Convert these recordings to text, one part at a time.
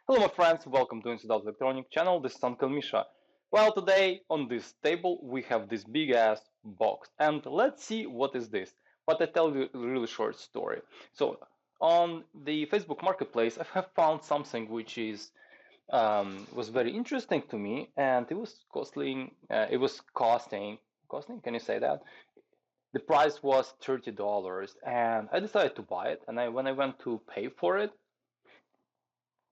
Hello my friends, welcome to Inside Out Electronic channel, this is Uncle Misha. Well, today on this table we have this big ass box and let's see what is this. But I tell you a really short story. So on the Facebook marketplace I have found something which is was very interesting to me and it was costing, can you say that? The price was $30 and I decided to buy it and when I went to pay for it,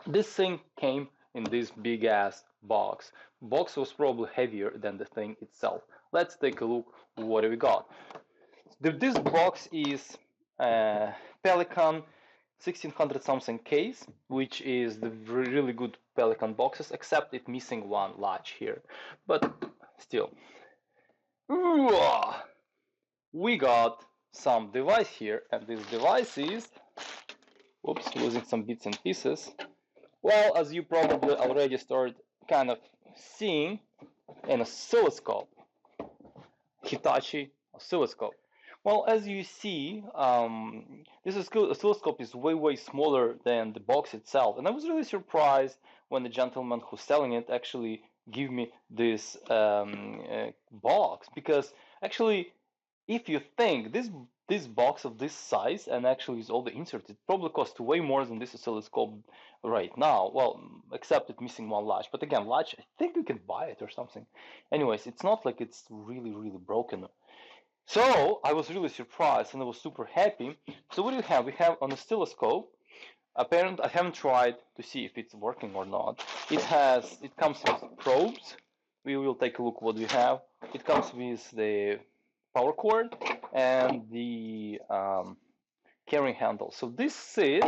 this thing came in this big ass box. Box was probably heavier than the thing itself. Let's take a look what we got. This box is Pelican 1600 something case, which is the really good Pelican boxes, except it's missing one latch here. But still, we got some device here, and this device is, oops, losing some bits and pieces. Well, as you probably already started kind of seeing, an oscilloscope, Hitachi oscilloscope. Well, as you see, this oscilloscope is way smaller than the box itself, and I was really surprised when the gentleman who's selling it actually gave me this box, because actually if you think this box of this size and actually with all the inserts, it probably costs way more than this oscilloscope right now. Well, except it's missing one latch. But again, latch, I think you can buy it or something. Anyways, it's not like it's really broken. So I was really surprised and I was super happy. So what do we have? We have an oscilloscope. Apparently, I haven't tried to see if it's working or not. It comes with probes. We will take a look what we have. It comes with the power cord and the carrying handle. So this is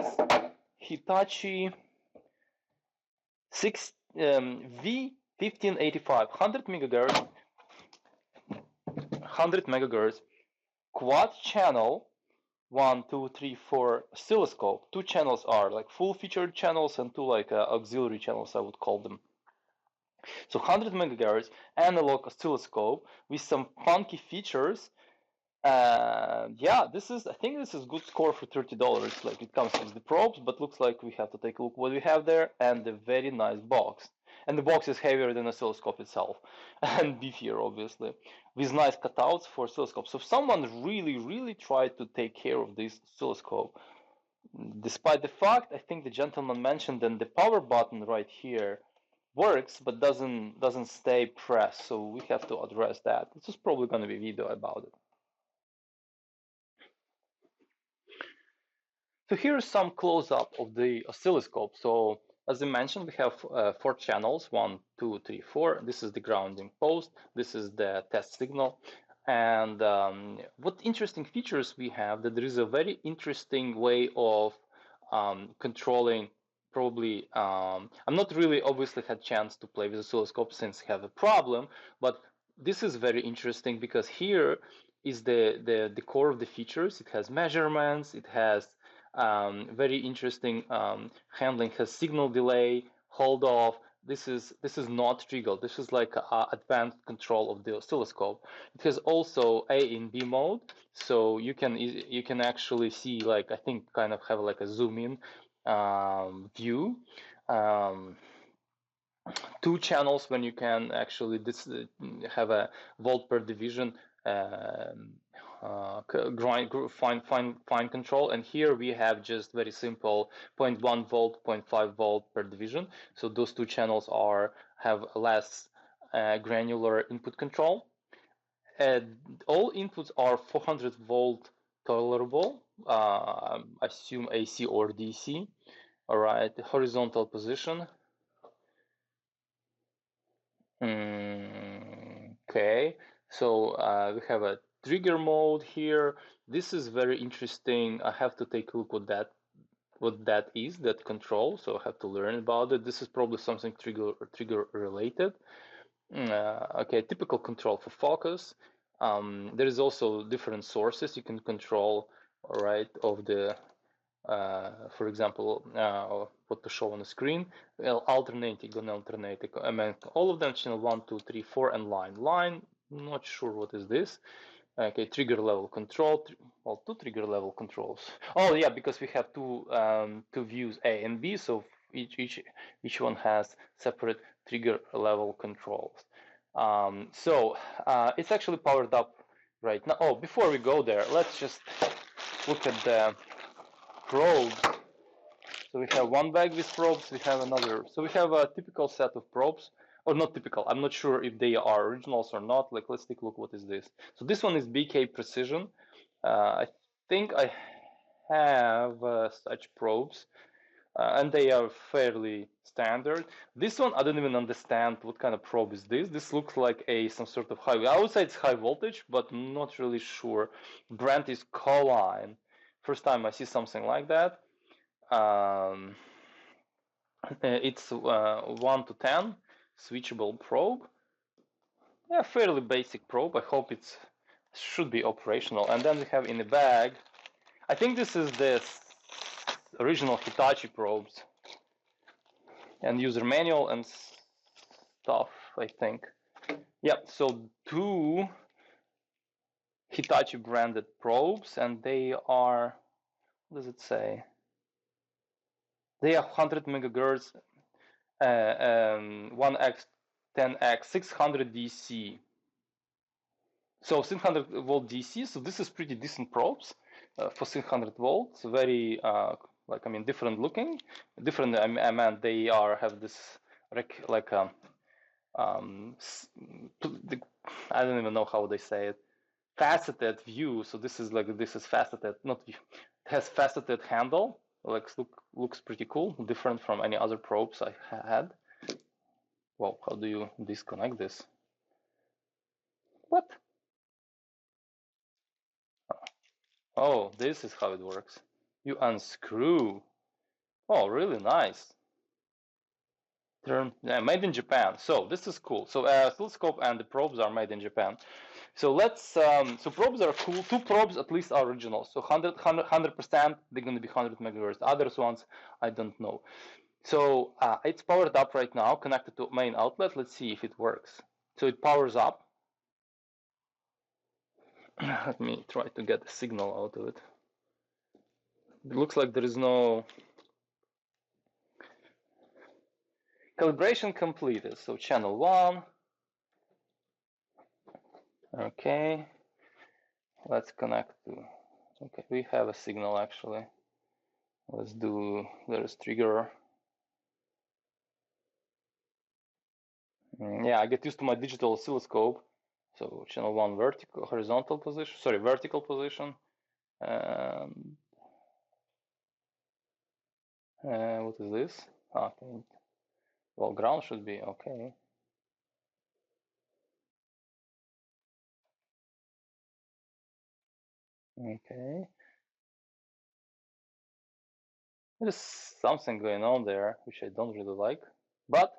Hitachi V-1585 100 megahertz quad channel 1, 2, 3, 4 oscilloscope. Two channels are like full featured channels and two like auxiliary channels, I would call them. So 100 megahertz analog oscilloscope with some funky features. Yeah, I think this is good score for $30. Like it comes with the probes, but looks like we have to take a look what we have there and the very nice box. And the box is heavier than the oscilloscope itself and beefier, obviously, with nice cutouts for oscilloscope. So someone really tried to take care of this oscilloscope. Despite the fact, I think the gentleman mentioned that the power button right here works but doesn't stay pressed, so we have to address that. This is probably going to be a video about it. So here's some close-up of the oscilloscope. So as I mentioned, we have 4 channels, 1, 2, 3, 4. This is the grounding post. This is the test signal. And what interesting features we have, that there is a very interesting way of controlling. Probably I'm not really obviously had chance to play with oscilloscope since I have a problem, but this is very interesting because here is the core of the features. It has measurements, it has very interesting handling, has signal delay, hold off. This is not trigger. This is like advanced control of the oscilloscope. It has also A and B mode, so you can actually see, like, I think kind of have like a zoom in view. Um, 2 channels when you can actually have a volt per division fine control, and here we have just very simple 0.1 volt 0.5 volt per division, so those 2 channels have less granular input control. All inputs are 400 volt tolerable, assume AC or DC. All right, the horizontal position. Okay, so we have a trigger mode here. This is very interesting. I have to take a look what that is, that control. So I have to learn about it. This is probably something trigger related. Okay, typical control for focus. There is also different sources you can control, all right, of the for example, what to show on the screen. Alternating on alternating. I mean, all of them, channel 1, 2, 3, 4, and line. Not sure what is this. Okay, trigger level control. Well, 2 trigger level controls. Oh yeah, because we have two views, A and B. So each one has separate trigger level controls. So it's actually powered up right now. Oh, before we go there, let's just look at the probes. So we have one bag with probes, we have another. So we have a typical set of probes, or not typical, I'm not sure if they are originals or not. Like, let's take a look, what is this? So this one is BK Precision. I think I have such probes, and they are fairly standard. This one, I don't even understand what kind of probe is this. This looks like some sort of high, I would say it's high voltage, but I'm not really sure. Brand is Colline. First time I see something like that. It's 1 to 10 switchable probe. Yeah, fairly basic probe. I hope it should be operational. And then we have in the bag, I think this is the original Hitachi probes and user manual and stuff, I think. Yeah, so 2 Hitachi branded probes, and they are, what does it say? They are 100 megahertz, 1x, 10x, 600 DC. So 600 volt DC. So this is pretty decent probes for 600 volts. Very like, I mean, different looking. Different. I mean, they have this like I don't even know how they say it. Faceted view. So this is faceted, not view. It has faceted handle. Like, looks pretty cool. Different from any other probes I had. Well, how do you disconnect this? What? Oh, this is how it works. You unscrew. Oh, really nice. Made in Japan. So this is cool. So oscilloscope and the probes are made in Japan. So let's. So probes are cool. 2 probes at least are original. So 100%. They're going to be 100 megahertz. Others ones I don't know. So it's powered up right now, connected to main outlet. Let's see if it works. So it powers up. Let me try to get the signal out of it. It looks like there is no calibration completed. So channel 1. Okay. Let's connect to. Okay, we have a signal actually. Let's do. There's trigger. Yeah, I get used to my digital oscilloscope. So channel 1 vertical, horizontal position. Sorry, vertical position. What is this? Okay. Well, ground should be okay. Okay. There's something going on there, which I don't really like, but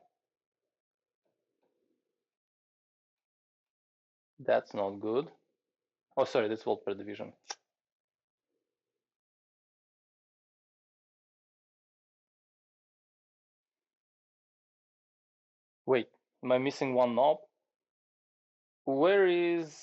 that's not good. Oh, sorry, that's volt per division. Wait, am I missing one knob? Where is...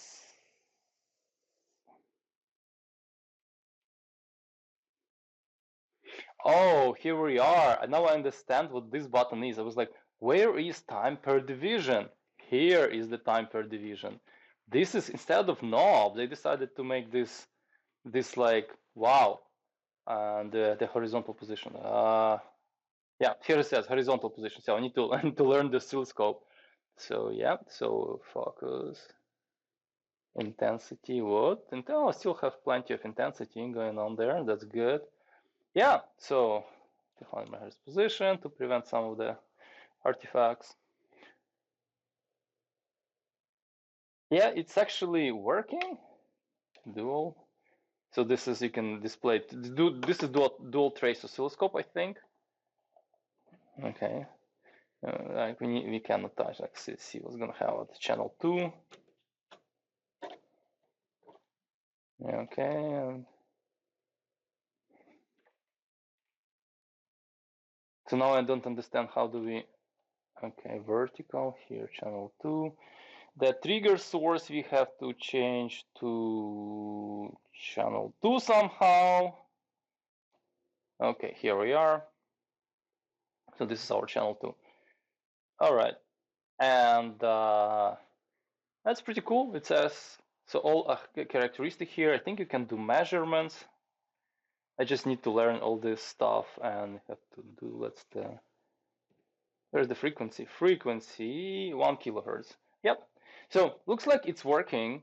Oh, here we are. Now I understand what this button is. I was like, where is time per division? Here is the time per division. This is, instead of knob, they decided to make this like, wow, and the horizontal position. Yeah, here it says horizontal position. So I need to learn the oscilloscope. So yeah, so focus, intensity, what? And I still have plenty of intensity going on there. That's good. Yeah, so 200 megahertz position to prevent some of the artifacts. Yeah, it's actually working. Dual. So this is, you can display. This is dual trace oscilloscope, I think. Okay. Like we cannot touch. Like, see what's gonna have at channel 2. Okay. So now I don't understand how do we. Okay, vertical here, channel 2. The trigger source we have to change to channel 2 somehow. Okay, here we are. So this is our channel 2. All right, and that's pretty cool. It says, so all characteristic here. I think you can do measurements. I just need to learn all this stuff and have to do, where's the frequency? Frequency 1 kilohertz. Yep. So looks like it's working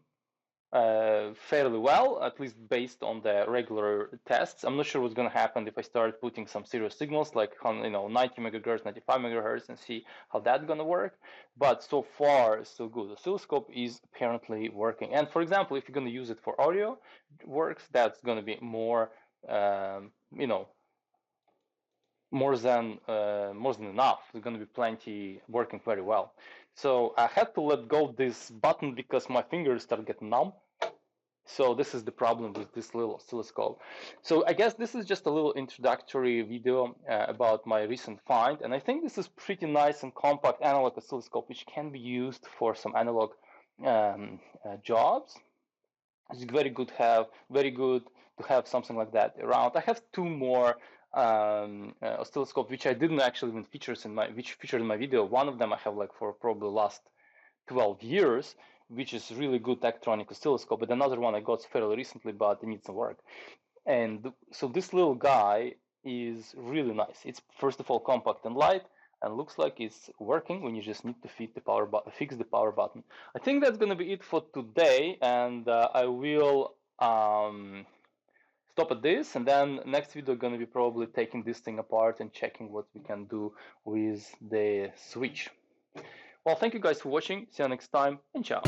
fairly well, at least based on the regular tests. I'm not sure what's going to happen if I start putting some serious signals like 90 megahertz, 95 megahertz, and see how that's going to work. But so far, so good. The oscilloscope is apparently working. And for example, if you're going to use it for audio works, that's going to be more, more than enough. There's going to be plenty working very well. So I had to let go this button because my fingers start getting numb. So this is the problem with this little oscilloscope. So I guess this is just a little introductory video about my recent find, and I think this is pretty nice and compact analog oscilloscope which can be used for some analog jobs. It's very good to have something like that around. I have two more oscilloscope which I didn't actually even featured in my video. One of them I have like for probably last 12 years, which is really good electronic oscilloscope, but another one I got fairly recently, but it needs some work. And so this little guy is really nice. It's first of all compact and light, and looks like it's working when you just need to fix the power button. I think that's going to be it for today, and I will stop at this, and then next video going to be probably taking this thing apart and checking what we can do with the switch. Well, thank you guys for watching. See you next time, and ciao.